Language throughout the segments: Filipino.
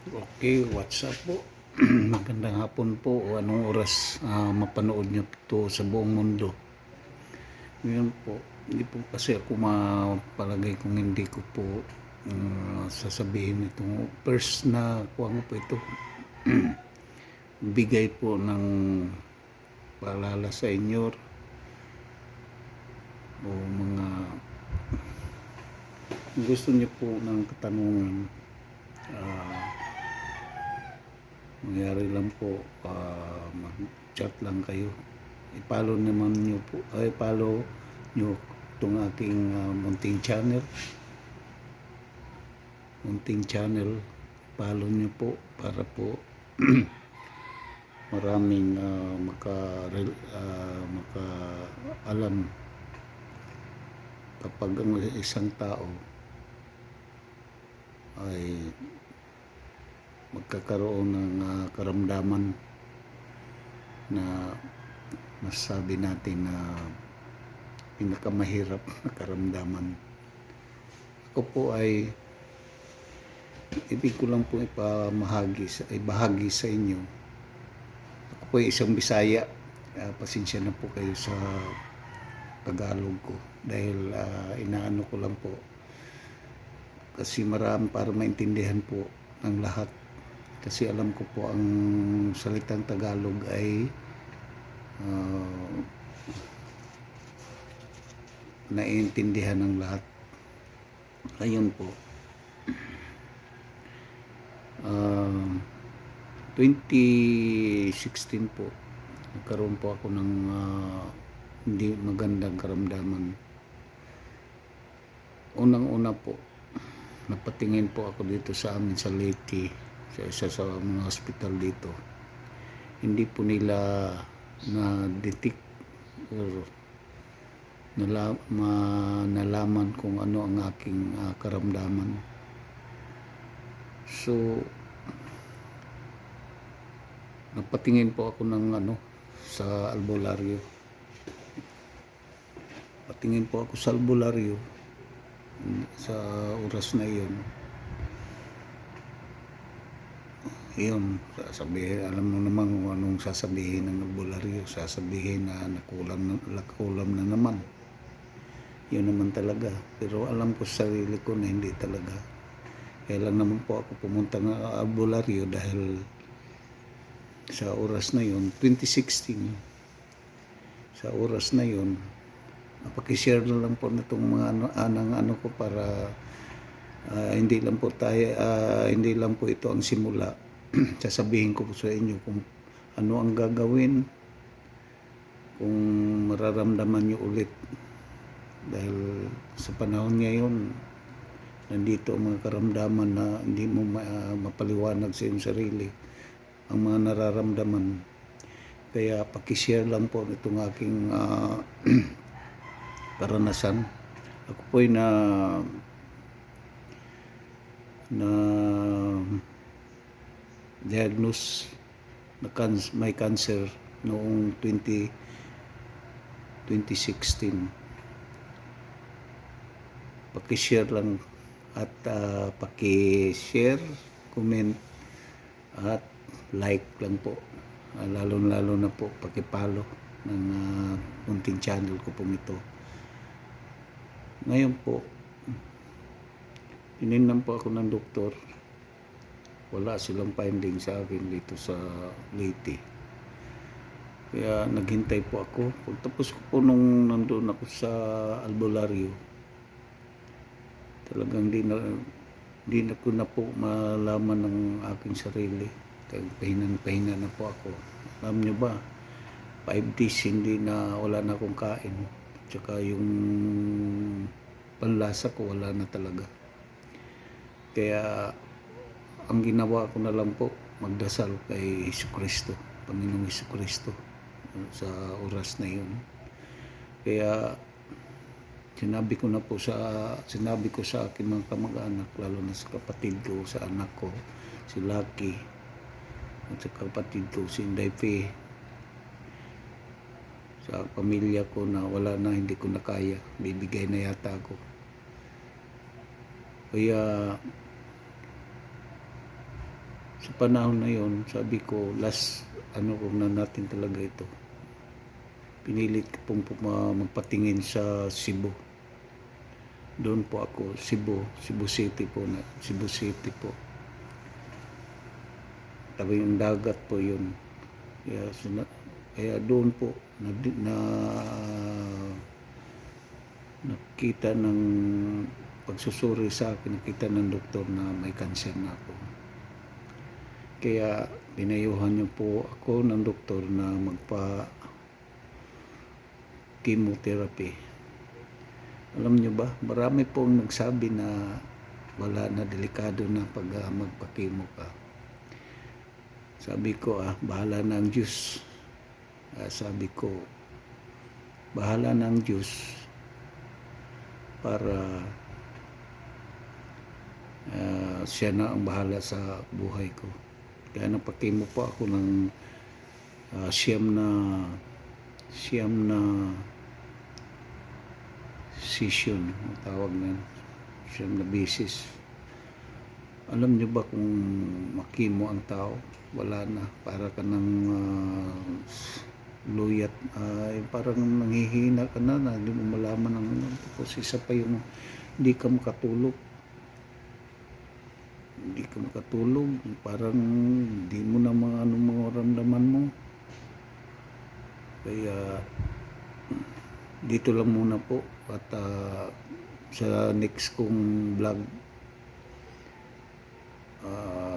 Okay, what's up po? Magandang hapon po. O anong oras mapanood nyo to sa buong mundo? Ngayon po, hindi po kasi ako mapalagay kung hindi ko po sasabihin itong first na kuha ko po ito. Bigay po ng paalala sa inyo o mga gusto niyo po ng katanungan. Mangyari lang po, mag-chat lang kayo. I-follow naman nyo po, follow nyo itong aking munting channel. Munting channel, follow nyo po para po maraming maka-alam kapag ang isang tao ay magkakaroon ng karamdaman na masasabi natin na pinakamahirap na karamdaman. Ako po ay ibig ko lang po ibahagi sa inyo. Ako po ay isang Bisaya. Pasensya na po kayo sa Tagalog ko dahil inaano ko lang po kasi marami para maintindihan po ng lahat. Kasi alam ko po ang salitang Tagalog ay naiintindihan ng lahat. Ayun po. 2016 po, nagkaroon po ako ng hindi magandang karamdaman. Unang-una po, napatingin po ako dito sa amin sa Leyte, sa isa sa mga hospital dito. Hindi po nila na-detect or nalaman kung ano ang aking karamdaman. So, napatingin po ako ng sa albularyo. Patingin po ako sa albularyo sa oras na iyon. Iyon, sasabihin, alam mo naman kung anong sasabihin ng albularyo. Sasabihin na nakulam na naman. Yun naman talaga. Pero alam ko sa sarili ko na hindi talaga. Kaya lang naman po ako pumunta ng albularyo dahil sa oras na yun, 2016, sa oras na yun, napakishare na lang po na itong mga ano ko para hindi lang po ito ang simula. Sasabihin ko po sa inyo kung ano ang gagawin kung mararamdaman nyo ulit. Dahil sa panahon ngayon, nandito ang mga karamdaman na hindi mo mapaliwanag sa iyong sarili ang mga nararamdaman. Kaya pakishare lang po itong aking karanasan. Ako po ay na diagnose na may cancer noong 2016. Pakishare lang at pakishare, comment at like lang po. Lalo na po pakipalo ng munting channel ko pong ito. Ngayon po, ininam po ako ng doktor. Wala silang finding sa akin dito sa Leyte. Kaya naghintay po ako. Pagtapos ko po nung nandun ako sa albularyo, talagang di na ko na po malaman ng aking sarili. Pahinga na po ako. Alam nyo ba, 5 days wala na akong kain. Tsaka yung panlasa ko wala na talaga. Kaya ang ginawa ko na lang po, magdasal kay Jesucristo, Panginoong Jesucristo sa oras na yun. Kaya sinabi ko sa aking mga kamag-anak, lalo na sa kapatid ko, sa anak ko, si Lucky, at sa kapatid ko, si Inday Faye, sa pamilya ko na wala na, hindi ko na kaya, bibigay na yata ako. Kaya sa panahon na yon, sabi ko, last kung na natin talaga ito. Pinilit ko pong magpatingin sa Cebu. Doon po ako, Cebu City po. Tabi yung dagat po yun. Kaya doon po nakita ng pagsusuri sa akin, nakita ng doktor na may cancer na ako. Kaya pinayuhan niyo po ako ng doktor na magpa-chemotherapy. Alam niyo ba, marami pong nagsabi na wala na, delikado na pag magpa-chemo ka. Sabi ko, bahala na ang Diyos. Sabi ko, bahala na ang Diyos para siya na ang bahala sa buhay ko. Kaya napakimo po ako ng siyam na session, ang tawag na siyam na beses. Alam niyo ba kung makimo ang tao, wala na, para ka ng luyat, parang nanghihina ka na, hindi mo malaman ang tapos isa pa yung hindi ka makatulog, parang hindi mo na mga ramdaman mo. Kaya dito lang muna po, at sa next kong vlog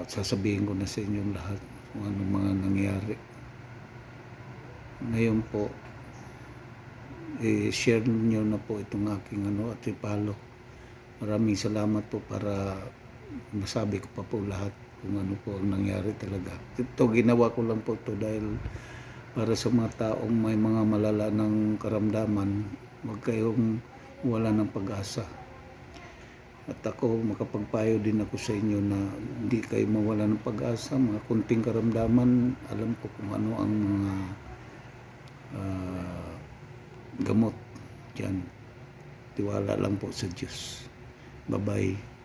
sasabihin ko na sa inyong lahat kung anong mga nangyari. Ngayon po, share niyo na po itong aking at i-follow. Maraming salamat po, para masabi ko pa po lahat kung ano po ang nangyari talaga. Ito, ginawa ko lang po ito dahil para sa mga taong may mga malala ng karamdaman, huwag kayong wala ng pag-asa. At ako, makapagpayo din ako sa inyo na hindi kayo mawala ng pag-asa. Mga kunting karamdaman, alam ko kung ano ang mga gamot dyan. Tiwala lang po sa Diyos. Bye-bye.